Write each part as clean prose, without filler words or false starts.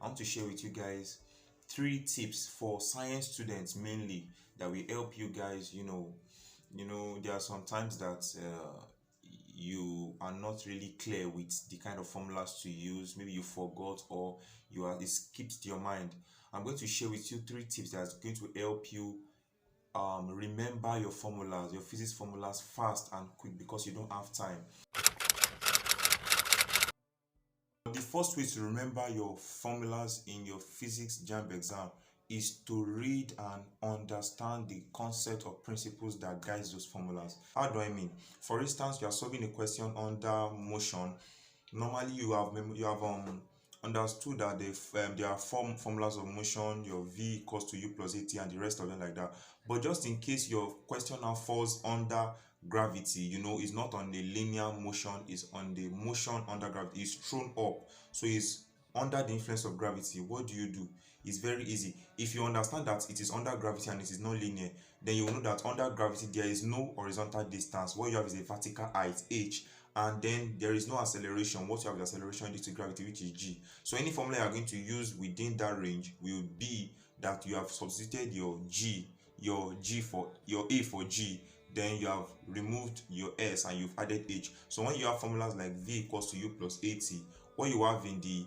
want to share with you guys 3 tips for science students mainly that will help you guys. There are some times that you are not really clear with the kind of formulas to use. Maybe you forgot or it skipped your mind. I'm going to share with you 3 tips that's going to help you remember your formulas, your physics formulas fast and quick because you don't have time. The first way to remember your formulas in your physics JAMB exam is to read and understand the concept or principles that guides those formulas. How do I mean? For instance, you are solving a question under motion. Normally, you have understood that there are formulas of motion. Your v equals to u plus at and the rest of them like that. But just in case your question now falls under gravity, it's not on the linear motion, it's on the motion under gravity. It's thrown up, so it's under the influence of gravity. What do? It's very easy. If you understand that it is under gravity and it is not linear, then you will know that under gravity there is no horizontal distance. What you have is a vertical height h, and then there is no acceleration. What you have is acceleration due to gravity, which is g. So any formula you are going to use within that range will be that you have substituted your a for g, then you have removed your s and you've added h. So when you have formulas like v equals to u plus at, what you have in the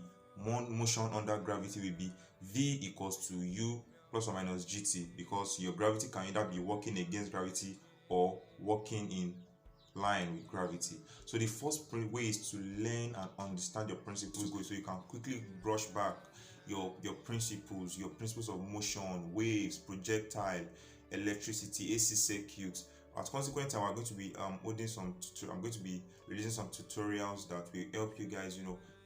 motion under gravity will be v equals to u plus or minus gt, because your gravity can either be working against gravity or working in line with gravity. So the first way is to learn and understand your principles, so you can quickly brush back your principles of motion, waves, projectile, electricity, AC circuits. As consequent, I'm going to be I'm going to be releasing some tutorials that will help you guys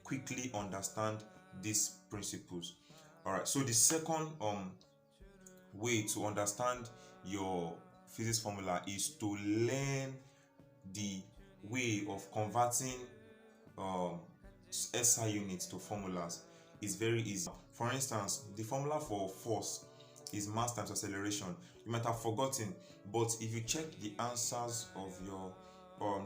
quickly understand these principles. All right, so the second way to understand your physics formula is to learn the way of converting SI units to formulas. Is very easy. For instance, the formula for force is mass times acceleration. You might have forgotten, but if you check the answers of your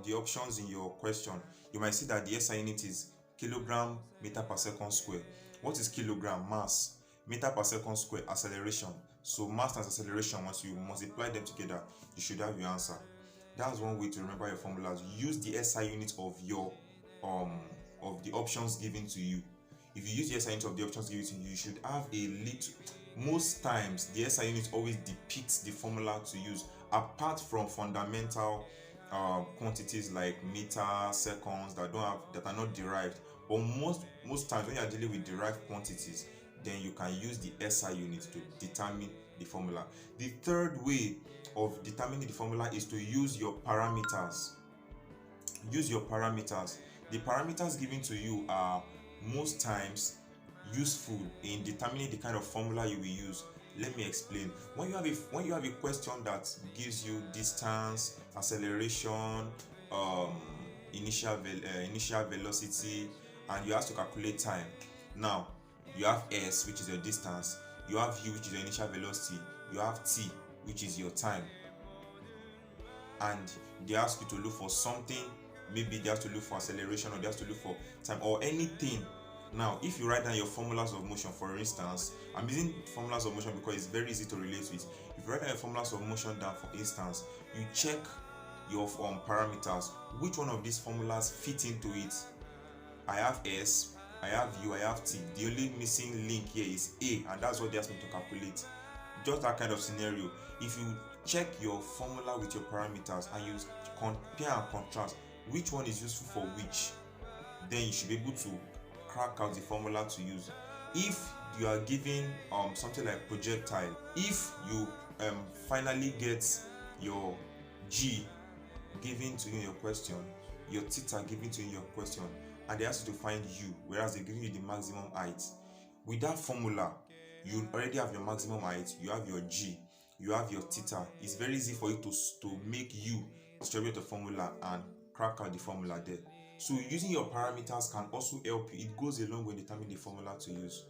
the options in your question, you might see that the SI unit is kilogram meter per second square. What is kilogram? Mass. Meter per second square, acceleration. So mass times acceleration, once you multiply them together, you should have your answer. That's one way to remember your formulas. Use the SI unit of your of the options given to you. If you use the SI unit of the options given to you, you should have a little. Most times the SI unit always depicts the formula to use, apart from fundamental quantities like meter, seconds that are not derived. But most times when you are dealing with derived quantities, then you can use the SI unit to determine the formula. The third way of determining the formula is to use your parameters. Use your parameters. The parameters given to you are most times useful in determining the kind of formula you will use. Let me explain. When you have a question that gives you distance, acceleration, initial velocity, and you have to calculate time. Now you have s, which is your distance, you have u, which is your initial velocity, you have t, which is your time, and they ask you to look for something. Maybe they have to look for acceleration, or they have to look for time, or anything. Now if you write down your formulas of motion, for instance, I'm using formulas of motion because it's very easy to relate with. If you write down your formulas of motion down, for instance, you check your parameters. Which one of these formulas fit into it? I have s, I have u, I have t. The only missing link here is a, and that's what they asked me to calculate. Just that kind of scenario. If you check your formula with your parameters and you compare and contrast which one is useful for which, then you should be able to crack out the formula to use. If you are given something like projectile, if you finally get your g given to you in your question, your theta given to you in your question, and they ask you to find u, whereas they're giving you the maximum height, with that formula you already have your maximum height, you have your g, you have your theta. It's very easy for you to make u distribute the formula and crack out the formula there. So using your parameters can also help you. It goes a long way in determining the formula to use.